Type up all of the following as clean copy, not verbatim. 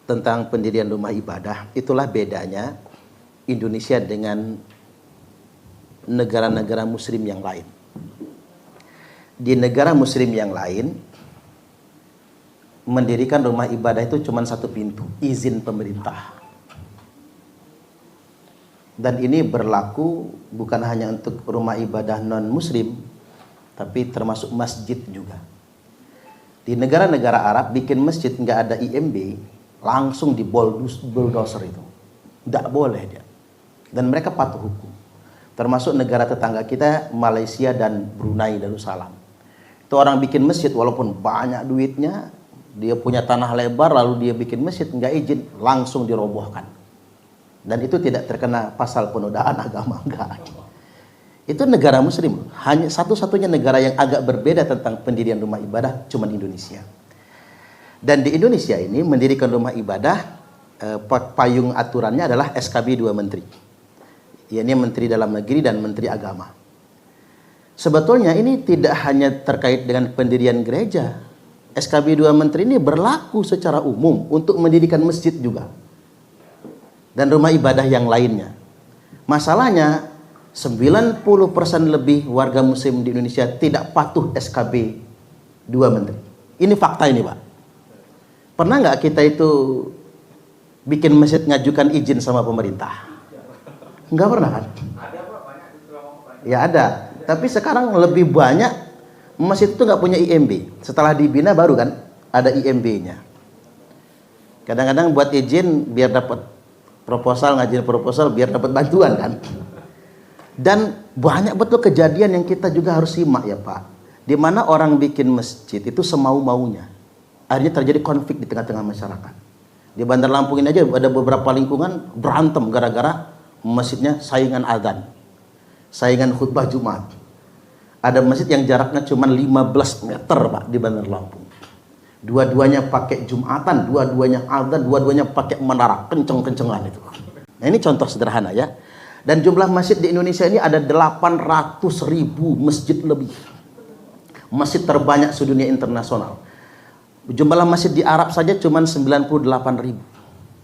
tentang pendirian rumah ibadah. Itulah bedanya Indonesia dengan negara-negara muslim yang lain. Di negara muslim yang lain, mendirikan rumah ibadah itu cuma satu pintu, izin pemerintah. Dan ini berlaku bukan hanya untuk rumah ibadah non-muslim, tapi termasuk masjid juga. Di negara-negara Arab bikin masjid nggak ada IMB, langsung di bulldozer itu. Nggak boleh dia. Dan mereka patuh hukum. Termasuk negara tetangga kita, Malaysia dan Brunei Darussalam. Itu orang bikin masjid walaupun banyak duitnya, dia punya tanah lebar lalu dia bikin masjid nggak izin, langsung dirobohkan. Dan itu tidak terkena pasal penodaan agama, enggak. Itu negara muslim. Hanya satu-satunya negara yang agak berbeda tentang pendirian rumah ibadah cuma Indonesia. Dan di Indonesia ini mendirikan rumah ibadah, payung aturannya adalah SKB 2 menteri. Yakni Menteri Dalam Negeri dan Menteri Agama. Sebetulnya ini tidak hanya terkait dengan pendirian gereja. SKB 2 menteri ini berlaku secara umum untuk mendirikan masjid juga. Dan rumah ibadah yang lainnya. Masalahnya 90% lebih warga muslim di Indonesia tidak patuh SKB 2 menteri. Ini fakta ini, Pak. Pernah nggak kita itu bikin masjid ngajukan izin sama pemerintah? Nggak pernah kan? Ada Pak, banyak di Tulungagung. Ya ada. Tapi sekarang lebih banyak masjid itu nggak punya IMB. Setelah dibina baru kan ada IMB-nya. Kadang-kadang buat izin biar dapat proposal, ngajuin proposal biar dapat bantuan kan. Dan banyak betul kejadian yang kita juga harus simak ya Pak. Di mana orang bikin masjid itu semau-maunya. Akhirnya terjadi konflik di tengah-tengah masyarakat. Di Bandar Lampung ini aja ada beberapa lingkungan berantem gara-gara masjidnya saingan azan, saingan khutbah Jumat. Ada masjid yang jaraknya cuma 15 meter Pak di Bandar Lampung. Dua-duanya pakai Jumatan, dua-duanya azan, dua-duanya pakai menara, kenceng-kencengan itu. Nah ini contoh sederhana ya. Dan jumlah masjid di Indonesia ini ada 800.000 masjid lebih. Masjid terbanyak sedunia internasional. Jumlah masjid di Arab saja cuma 98.000.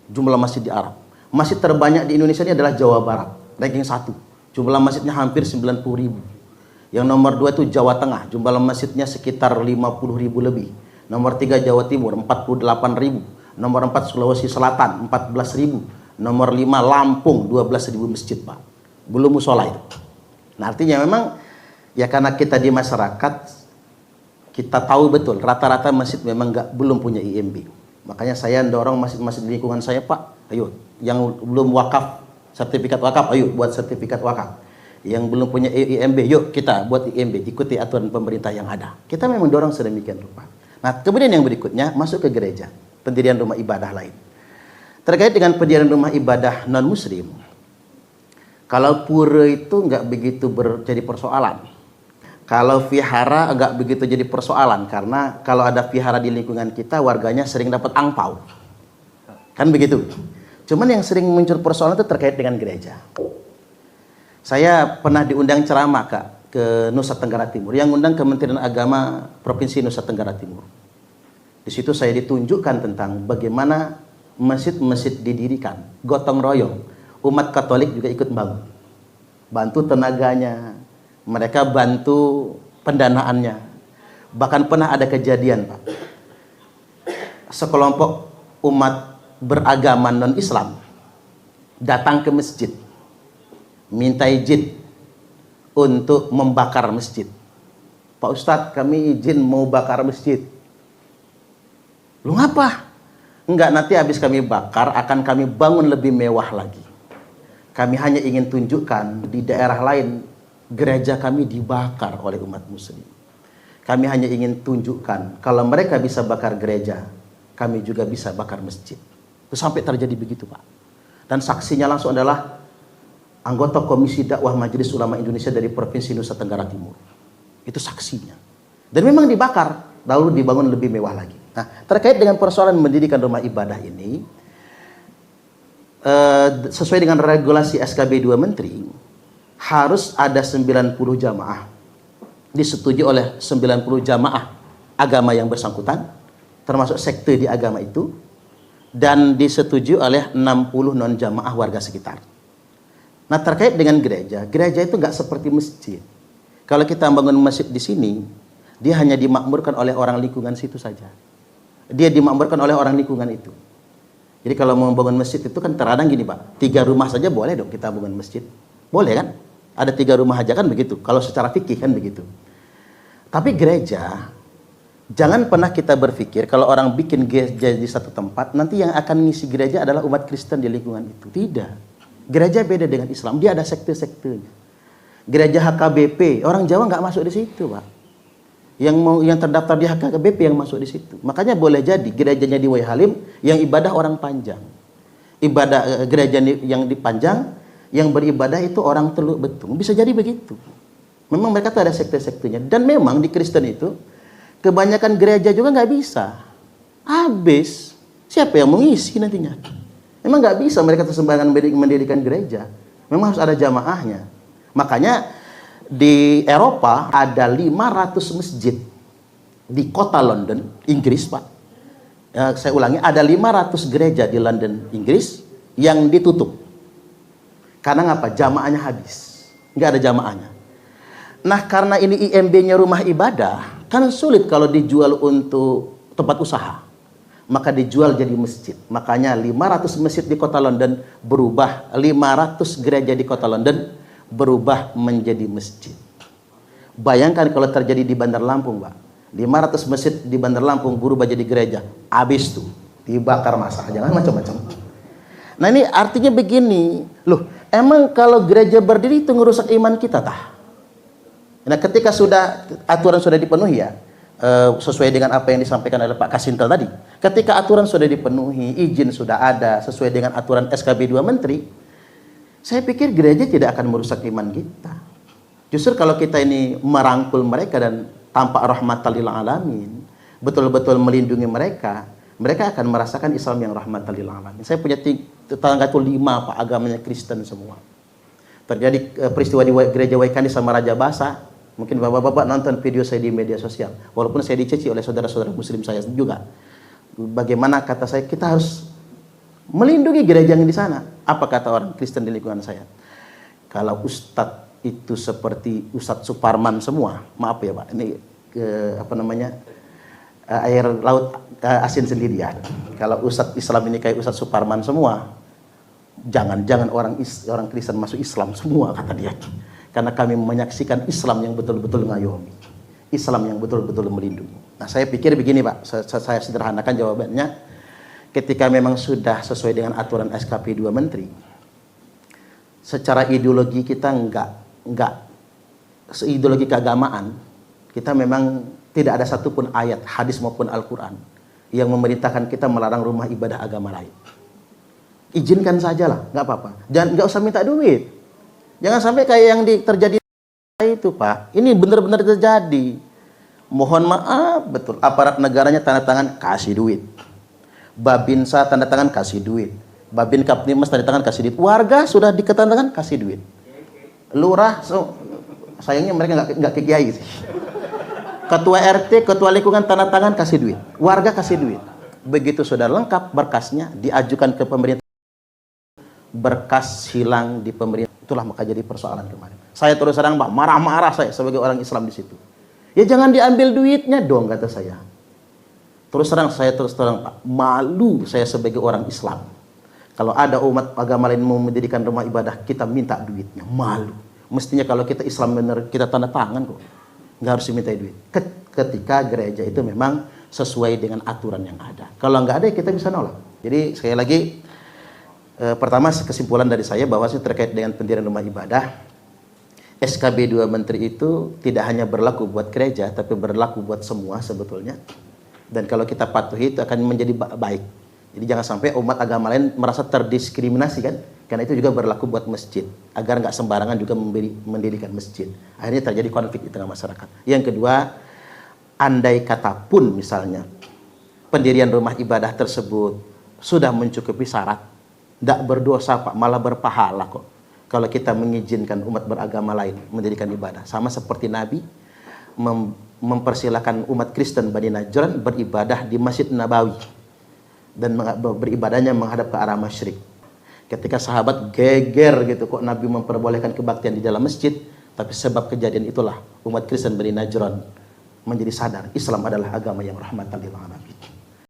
Jumlah masjid di Arab. Masjid terbanyak di Indonesia ini adalah Jawa Barat, ranking 1. Jumlah masjidnya hampir 90.000. Yang nomor 2 itu Jawa Tengah, jumlah masjidnya sekitar 50.000 lebih. Nomor 3 Jawa Timur, 48.000. Nomor 4 Sulawesi Selatan, 14.000. Nomor 5 Lampung, 12.000 masjid Pak. Belum musola itu. Nah artinya memang ya karena kita di masyarakat, kita tahu betul rata-rata masjid memang belum punya IMB. Makanya saya dorong masjid-masjid di lingkungan saya Pak, ayo yang belum wakaf, sertifikat wakaf, ayo buat sertifikat wakaf. Yang belum punya IMB, yuk kita buat IMB, ikuti aturan pemerintah yang ada. Kita memang dorong sedemikian rupa. Nah kemudian yang berikutnya masuk ke gereja, pendirian rumah ibadah lain. Terkait dengan pendirian rumah ibadah non-muslim, kalau pura itu nggak begitu jadi persoalan. Kalau vihara nggak begitu jadi persoalan, karena kalau ada vihara di lingkungan kita, warganya sering dapat angpau. Kan begitu. Cuman yang sering muncul persoalan itu terkait dengan gereja. Saya pernah diundang ceramah Kak, ke Nusa Tenggara Timur, yang undang Kementerian Agama Provinsi Nusa Tenggara Timur. Di situ saya ditunjukkan tentang bagaimana masjid-masjid didirikan, gotong royong. Umat Katolik juga ikut bangun, bantu tenaganya, mereka bantu pendanaannya. Bahkan pernah ada kejadian Pak, sekelompok umat beragama non-Islam datang ke masjid, minta izin untuk membakar masjid. Pak Ustadz, kami izin mau bakar masjid. Lu ngapa? Enggak, nanti habis kami bakar akan kami bangun lebih mewah lagi. Kami hanya ingin tunjukkan di daerah lain gereja kami dibakar oleh umat muslim. Kami hanya ingin tunjukkan kalau mereka bisa bakar gereja, kami juga bisa bakar masjid. Itu sampai terjadi begitu Pak. Dan saksinya langsung adalah anggota Komisi Dakwah Majelis Ulama Indonesia dari Provinsi Nusa Tenggara Timur. Itu saksinya. Dan memang dibakar, lalu dibangun lebih mewah lagi. Nah, terkait dengan persoalan mendirikan rumah ibadah ini, sesuai dengan regulasi SKB 2 Menteri, harus ada 90 jamaah. Disetujui oleh 90 jamaah agama yang bersangkutan, termasuk sekte di agama itu. dan disetujui oleh 60 non-jamaah warga sekitar. Nah, terkait dengan gereja, gereja itu nggak seperti masjid. Kalau kita bangun masjid di sini, dia hanya dimakmurkan oleh orang lingkungan situ saja. Dia dimakmurkan oleh orang lingkungan itu. Jadi kalau mau bangun masjid itu kan terkadang gini Pak, 3 rumah saja boleh dong kita bangun masjid. Boleh kan? Ada 3 rumah aja kan begitu. Kalau secara fikih kan begitu. Tapi gereja, jangan pernah kita berpikir kalau orang bikin gereja di satu tempat, nanti yang akan ngisi gereja adalah umat Kristen di lingkungan itu. Tidak. Gereja beda dengan Islam. Dia ada sekte-sektenya. Gereja HKBP, orang Jawa nggak masuk di situ Pak. Yang terdaftar di HKBP yang masuk di situ. Makanya boleh jadi gerejanya di Wai Halim yang ibadah orang Panjang. Ibadah gereja yang di Panjang yang beribadah itu orang Teluk Betung. Bisa jadi begitu. Memang mereka tuh ada sekte-sektenya. Dan memang di Kristen itu kebanyakan gereja juga nggak bisa. Habis. Siapa yang mengisi nantinya? Memang nggak bisa mereka tersembarangan mendirikan gereja. Memang harus ada jamaahnya. Makanya di Eropa ada 500 masjid di kota London, Inggris Pak. Saya ulangi, ada 500 gereja di London, Inggris yang ditutup. Karena ngapa? Jamaahnya habis. Nggak ada jamaahnya. Nah, karena ini IMB-nya rumah ibadah, kan sulit kalau dijual untuk tempat usaha. Maka dijual jadi masjid. Makanya 500 masjid di kota London berubah, 500 gereja di kota London berubah menjadi masjid. Bayangkan kalau terjadi di Bandar Lampung, Pak. 500 masjid di Bandar Lampung berubah jadi gereja. Habis tuh, dibakar massa. Jangan macam-macam. Nah, ini artinya begini. Loh, emang kalau gereja berdiri itu ngerusak iman kita tah? Nah, ketika aturan sudah dipenuhi ya, sesuai dengan apa yang disampaikan oleh Pak Kasintel tadi. Ketika aturan sudah dipenuhi, izin sudah ada, sesuai dengan aturan SKB 2 Menteri, saya pikir gereja tidak akan merusak iman kita. Justru kalau kita ini merangkul mereka dan tampak rahmatan lil alamin, betul-betul melindungi mereka, mereka akan merasakan Islam yang rahmatan lil alamin. Saya punya tetangga itu 5 Pak, agamanya Kristen semua. Terjadi peristiwa di gereja Waikani sama Raja Basa. Mungkin bapak-bapak nonton video saya di media sosial. Walaupun saya dicaci oleh saudara-saudara muslim saya juga. Bagaimana kata saya, kita harus melindungi gereja yang di sana. Apa kata orang Kristen di lingkungan saya? Kalau ustadz itu seperti Ustadz Suparman semua, maaf ya Pak, ini air laut asin sendiri ya. Kalau Ustadz Islam ini kayak Ustadz Suparman semua, jangan orang Kristen masuk Islam semua, kata dia. Karena kami menyaksikan Islam yang betul-betul ngayomi, Islam yang betul-betul melindungi. Nah, saya pikir begini Pak, saya sederhanakan jawabannya. Ketika memang sudah sesuai dengan aturan SKP 2 Menteri, secara ideologi kita enggak ideologi keagamaan, kita memang tidak ada satupun ayat, hadis maupun Al-Quran yang memerintahkan kita melarang rumah ibadah agama lain. Izinkan sajalah, nggak apa-apa. Jangan, nggak usah minta duit. Jangan sampai kayak yang terjadi itu Pak. Ini benar-benar terjadi. Mohon maaf, betul. Aparat negaranya tanda tangan kasih duit. Babinsa tanda tangan kasih duit. Babin Kaptimas tanda tangan kasih duit. Warga sudah diketandakan kasih duit. Lurah, sayangnya mereka nggak ke kiai sih. Ketua RT, ketua lingkungan tanda tangan kasih duit. Warga kasih duit. Begitu sudah lengkap berkasnya, diajukan ke pemerintah. Berkas hilang di pemerintah. Itulah maka jadi persoalan kemarin. Saya terus terang Pak, marah-marah saya sebagai orang Islam di situ. Ya jangan diambil duitnya dong, kata saya. Terus terang Pak, malu saya sebagai orang Islam. Kalau ada umat agama lain mau mendirikan rumah ibadah, kita minta duitnya. Malu. Mestinya kalau kita Islam benar, kita tanda tangan kok. Nggak harus diminta duit. Ketika gereja itu memang sesuai dengan aturan yang ada. Kalau nggak ada, kita bisa nolak. Jadi sekali lagi, pertama kesimpulan dari saya bahwa terkait dengan pendirian rumah ibadah, SKB 2 Menteri itu tidak hanya berlaku buat gereja, tapi berlaku buat semua sebetulnya. Dan kalau kita patuhi itu akan menjadi baik. Jadi jangan sampai umat agama lain merasa terdiskriminasi kan. Karena itu juga berlaku buat masjid. Agar nggak sembarangan juga mendirikan masjid. Akhirnya terjadi konflik di tengah masyarakat. Yang kedua, andai kata pun misalnya pendirian rumah ibadah tersebut sudah mencukupi syarat, tidak berdosa Pak, malah berpahala kok. Kalau kita mengizinkan umat beragama lain mendirikan ibadah. Sama seperti Nabi mempersilahkan umat Kristen Bani Najran beribadah di Masjid Nabawi. dan beribadahnya menghadap ke arah masyrik. Ketika sahabat geger gitu, kok Nabi memperbolehkan kebaktian di dalam masjid, tapi sebab kejadian itulah umat Kristen Bani Najran menjadi sadar Islam adalah agama yang rahmatan lil alamin.